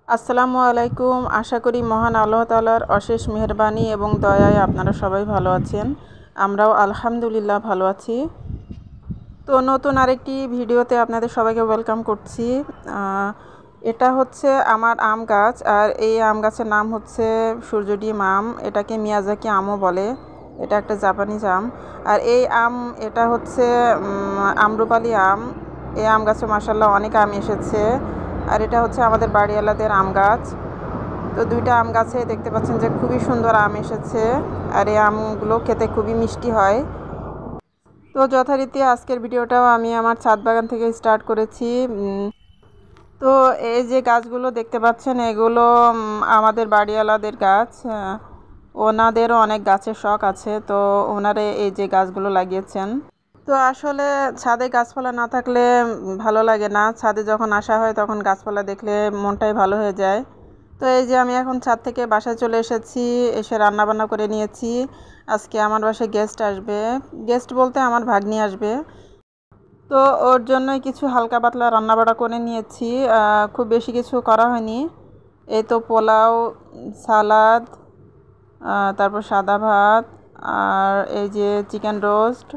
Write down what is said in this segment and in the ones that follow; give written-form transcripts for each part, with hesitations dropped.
আসসালামু আলাইকুম। আশা করি মহান আল্লাহ তাআলার অশেষ মেহেরবানি এবং দয়ায় আপনারা সবাই ভালো আছেন। আমরাও আলহামদুলিল্লাহ ভালো আছি। তো নতুন আরেকটি ভিডিওতে আপনাদের সবাইকে ওয়েলকাম করছি। এটা হচ্ছে আমার আম গাছ, আর এই আম গাছের নাম হচ্ছে সূর্যডিম আম। এটাকে মিয়াজাকি আমও বলে। এটা একটা জাপানিজ আম। আর এই আম এটা হচ্ছে আম্রপালি আম। এই আম গাছে মাশাআল্লাহ অনেক আম এসেছে। আর এটা হচ্ছে আমাদের বাড়িওয়ালাদের আম গাছ। তো দুইটা আম গাছে দেখতে পাচ্ছেন যে খুবই সুন্দর আম এসেছে। আর এই আমগুলো খেতে খুবই মিষ্টি হয়। তো যথারীতি আজকের ভিডিওটাও আমি আমার ছাদ বাগান থেকে স্টার্ট করেছি। তো এই যে গাছগুলো দেখতে পাচ্ছেন এগুলো আমাদের বাড়িওয়ালাদের গাছ। ওনাদেরও অনেক গাছের শখ আছে, তো ওনারা এই যে গাছগুলো লাগিয়েছেন। তো আসলে ছাদে গাছপালা না থাকলে ভালো লাগে না। ছাদে যখন আসা হয় তখন গাছপালা দেখলে মনটাই ভালো হয়ে যায়। তো এই যে আমি এখন ছাদ থেকে বাসায় চলে এসেছি, এসে রান্না বান্না করে নিয়েছি। আজকে আমার বাসায় গেস্ট আসবে। গেস্ট বলতে আমার ভাগ্নি আসবে। তো ওর জন্যই কিছু হালকা পাতলা রান্নাবাড়া করে নিয়েছি। খুব বেশি কিছু করা হয়নি। এই তো পোলাও, সালাদ, তারপর সাদা ভাত, আর এই যে চিকেন রোস্ট,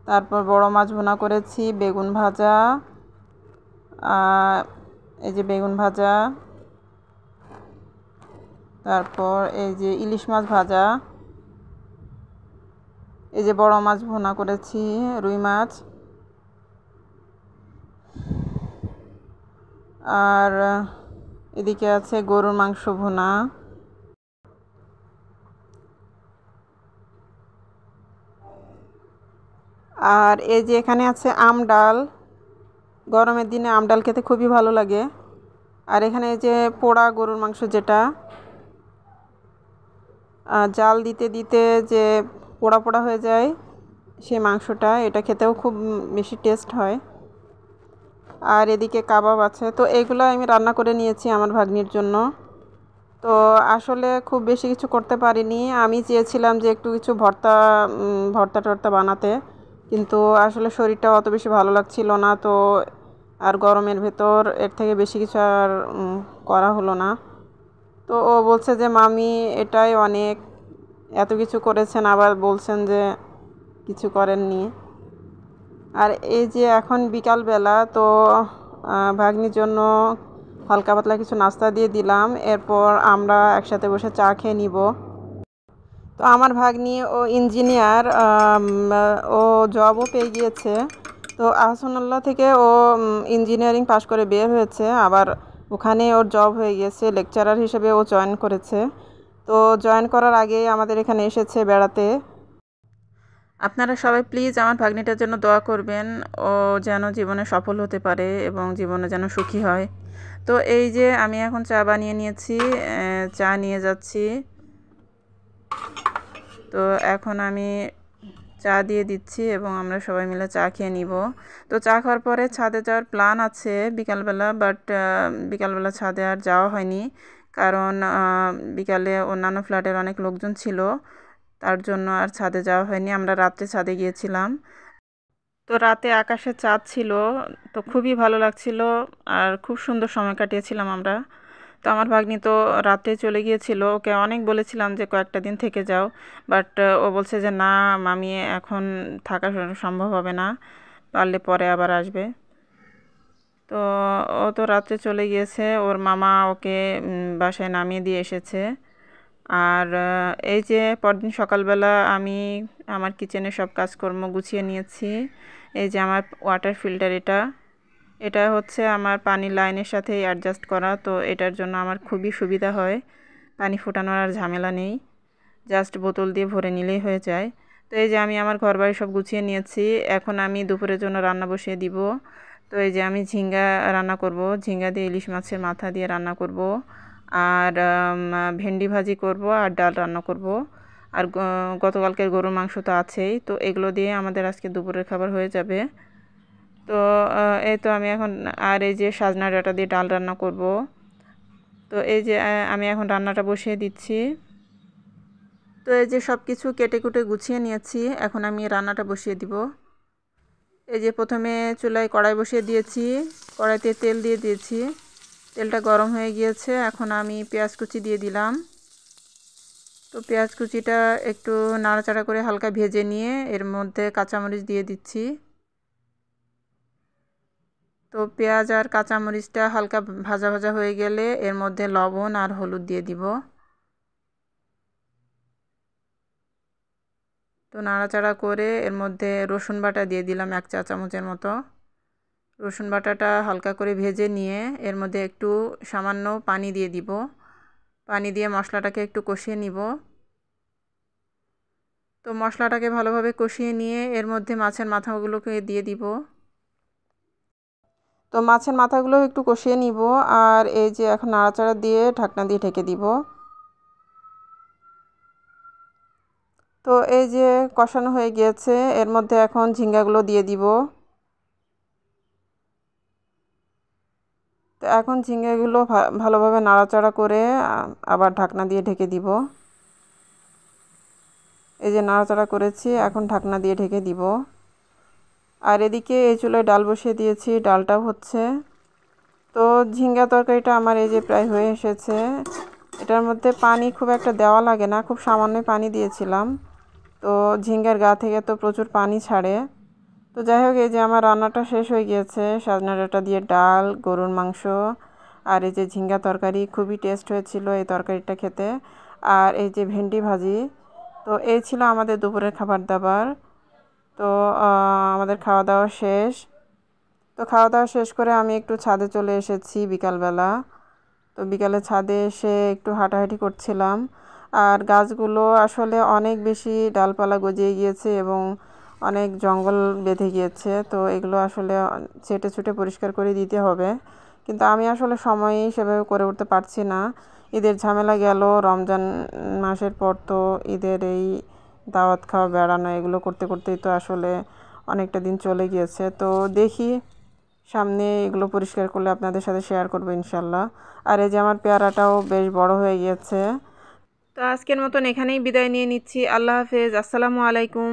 তারপর বড় মাছ ভুনা করেছি, বেগুন ভাজা, এই যে বেগুন ভাজা, তারপর এই যে ইলিশ মাছ ভাজা, এই যে বড় মাছ ভুনা করেছি, রুই মাছ, আর এদিকে আছে গরুর মাংস ভুনা। আর এই যে এখানে আছে আম ডাল। গরমের দিনে আম ডাল খেতে খুবই ভালো লাগে। আর এখানে এই যে পোড়া গরুর মাংস, যেটা জাল দিতে দিতে যে পোড়া পোড়া হয়ে যায় সেই মাংসটা, এটা খেতেও খুব বেশি টেস্ট হয়। আর এদিকে কাবাব আছে। তো এগুলো আমি রান্না করে নিয়েছি আমার ভাগ্নির জন্য। তো আসলে খুব বেশি কিছু করতে পারিনি। আমি চেয়েছিলাম যে একটু কিছু ভর্তা টর্তা বানাতে, কিন্তু আসলে শরীরটা অত বেশি ভালো লাগছিল না। তো আর গরমের ভেতর এর থেকে বেশি কিছু আর করা হলো না। তো ও বলছে যে মামি এটাই অনেক, এত কিছু করেছেন আবার বলছেন যে কিছু করেননি। আর এই যে এখন বিকালবেলা, তো ভাগ্নির জন্য হালকা পাতলা কিছু নাস্তা দিয়ে দিলাম। এরপর আমরা একসাথে বসে চা খেয়ে নিব। তো আমার ভাগ্নি ও ইঞ্জিনিয়ার, ও জবও পেয়ে গিয়েছে। তো আহসানুল্লাহ থেকে ও ইঞ্জিনিয়ারিং পাশ করে বের হয়েছে, আবার ওখানে ওর জব হয়ে গিয়েছে, লেকচারার হিসেবে ও জয়েন করেছে। তো জয়েন করার আগেই আমাদের এখানে এসেছে বেড়াতে। আপনারা সবাই প্লিজ আমার ভাগ্নিটার জন্য দোয়া করবেন, ও যেন জীবনে সফল হতে পারে এবং জীবনে যেন সুখী হয়। তো এই যে আমি এখন চা বানিয়ে নিয়েছি, চা নিয়ে যাচ্ছি। তো এখন আমি চা দিয়ে দিচ্ছি এবং আমরা সবাই মিলে চা খেয়ে নিব। তো চা খাওয়ার পরে ছাদে যাওয়ার প্ল্যান আছে বিকালবেলা, বাট বিকালবেলা ছাদে আর যাওয়া হয়নি, কারণ বিকালে অন্যান্য ফ্ল্যাটের অনেক লোকজন ছিল, তার জন্য আর ছাদে যাওয়া হয়নি। আমরা রাত্রে ছাদে গিয়েছিলাম। তো রাতে আকাশে চাঁদ ছিল, তো খুবই ভালো লাগছিল, আর খুব সুন্দর সময় কাটিয়েছিলাম আমরা। তো আমার ভাগ্নি তো রাতে চলে গিয়েছিল, ওকে অনেক বলেছিলাম যে কয়েকটা দিন থেকে যাও, বাট ও বলছে যে না মামি, এখন থাকা সম্ভব হবে না, পারলে পরে আবার আসবে। তো ও তো রাত্রে চলে গিয়েছে, ওর মামা ওকে বাসায় নামিয়ে দিয়ে এসেছে। আর এই যে পরদিন সকালবেলা আমি আমার কিচেনের সব কাজকর্ম গুছিয়ে নিয়েছি। এই যে আমার ওয়াটার ফিল্টার, এটা হচ্ছে আমার পানির লাইনের সাথে অ্যাডজাস্ট করা। তো এটার জন্য আমার খুবই সুবিধা হয়, পানি ফোটানোর আর ঝামেলা নেই, জাস্ট বোতল দিয়ে ভরে নিলেই হয়ে যায়। তো এই যে আমি আমার ঘরবাড়ি সব গুছিয়ে নিয়েছি। এখন আমি দুপুরের জন্য রান্না বসিয়ে দিব। তো এই যে আমি ঝিঙ্গা রান্না করব, ঝিঙ্গা দিয়ে ইলিশ মাছের মাথা দিয়ে রান্না করব, আর ভেন্ডি ভাজি করব, আর ডাল রান্না করব, আর গতকালকের গরুর মাংস তো আছেই। তো এগুলো দিয়ে আমাদের আজকে দুপুরের খাবার হয়ে যাবে। তো এই তো আমি এখন, আর এই যে সাজনা ডাঁটা দিয়ে ডাল রান্না করব। তো এই যে আমি এখন রান্নাটা বসিয়ে দিচ্ছি। তো এই যে সব কিছু কেটে কুটে গুছিয়ে নিয়েছি, এখন আমি রান্নাটা বসিয়ে দিব। এই যে প্রথমে চুলায় কড়াই বসিয়ে দিয়েছি, কড়াইতে তেল দিয়ে দিয়েছি। তেলটা গরম হয়ে গিয়েছে, এখন আমি পেঁয়াজ কুচি দিয়ে দিলাম। তো পেঁয়াজ কুচিটা একটু নাড়াচাড়া করে হালকা ভেজে নিয়ে এর মধ্যে কাঁচামরিচ দিয়ে দিচ্ছি। তো পেঁয়াজ আর কাঁচামরিচটা হালকা ভাজা ভাজা হয়ে গেলে এর মধ্যে লবণ আর হলুদ দিয়ে দিব। তো নাড়াচাড়া করে এর মধ্যে রসুন বাটা দিয়ে দিলাম 1 চা চামচের মতো। রসুন বাটাটা হালকা করে ভেজে নিয়ে এর মধ্যে একটু সামান্য পানি দিয়ে দিব। পানি দিয়ে মশলাটাকে একটু কষিয়ে নিব। তো মশলাটাকে ভালোভাবে কষিয়ে নিয়ে এর মধ্যে মাছের মাথাগুলোকে দিয়ে দিব। তো মাছের মাথাগুলো একটু কষিয়ে নিব, আর এই যে এখন নাড়াচাড়া দিয়ে ঢাকনা দিয়ে ঢেকে দিব। তো এই যে কষানো হয়ে গিয়েছে, এর মধ্যে এখন ঝিঙ্গাগুলো দিয়ে দিব। তো এখন ঝিঙ্গাগুলো ভালোভাবে নাড়াচাড়া করে আবার ঢাকনা দিয়ে ঢেকে দিব। এই যে নাড়াচাড়া করেছি, এখন ঢাকনা দিয়ে ঢেকে দিব। আর এদিকে এই চুলায় ডাল বসিয়ে দিয়েছি, ডালটাও হচ্ছে। তো ঝিঙ্গা তরকারিটা আমার এই যে প্রায় হয়ে এসেছে। এটার মধ্যে পানি খুব একটা দেওয়া লাগে না, খুব সামান্য পানি দিয়েছিলাম। তো ঝিঙ্গার গা থেকে তো প্রচুর পানি ছাড়ে। তো যাই হোক, এই যে আমার রান্নাটা শেষ হয়ে গিয়েছে। সজনা ডাঁটা দিয়ে ডাল, গরুর মাংস আর এই যে ঝিঙ্গা তরকারি, খুবই টেস্ট হয়েছিল এই তরকারিটা খেতে। আর এই যে ভেন্ডি ভাজি। তো এই ছিল আমাদের দুপুরের খাবার দাবার। তো আমাদের খাওয়া দাওয়া শেষ। তো খাওয়া দাওয়া শেষ করে আমি একটু ছাদে চলে এসেছি বিকালবেলা। তো বিকালে ছাদে এসে একটু হাঁটাহাঁটি করছিলাম। আর গাছগুলো আসলে অনেক বেশি ডালপালা গজিয়ে গিয়েছে এবং অনেক জঙ্গল বেঁধে গিয়েছে। তো এগুলো আসলে ছেটে ছুটে পরিষ্কার করে দিতে হবে, কিন্তু আমি আসলে সময়ই সেভাবে করে উঠতে পারছি না। ঈদের ঝামেলা গেল, রমজান মাসের পর তো ঈদের এই দাওয়াত খাওয়া, বেড়ানো, এগুলো করতে করতেই তো আসলে অনেকটা দিন চলে গিয়েছে। তো দেখি সামনে এগুলো পরিষ্কার করলে আপনাদের সাথে শেয়ার করবো ইনশাল্লাহ। আর এই যে আমার পেয়ারাটাও বেশ বড় হয়ে গিয়েছে। তো আজকের মতন এখানেই বিদায় নিয়ে নিচ্ছি। আল্লাহ হাফেজ, আসসালামু আলাইকুম।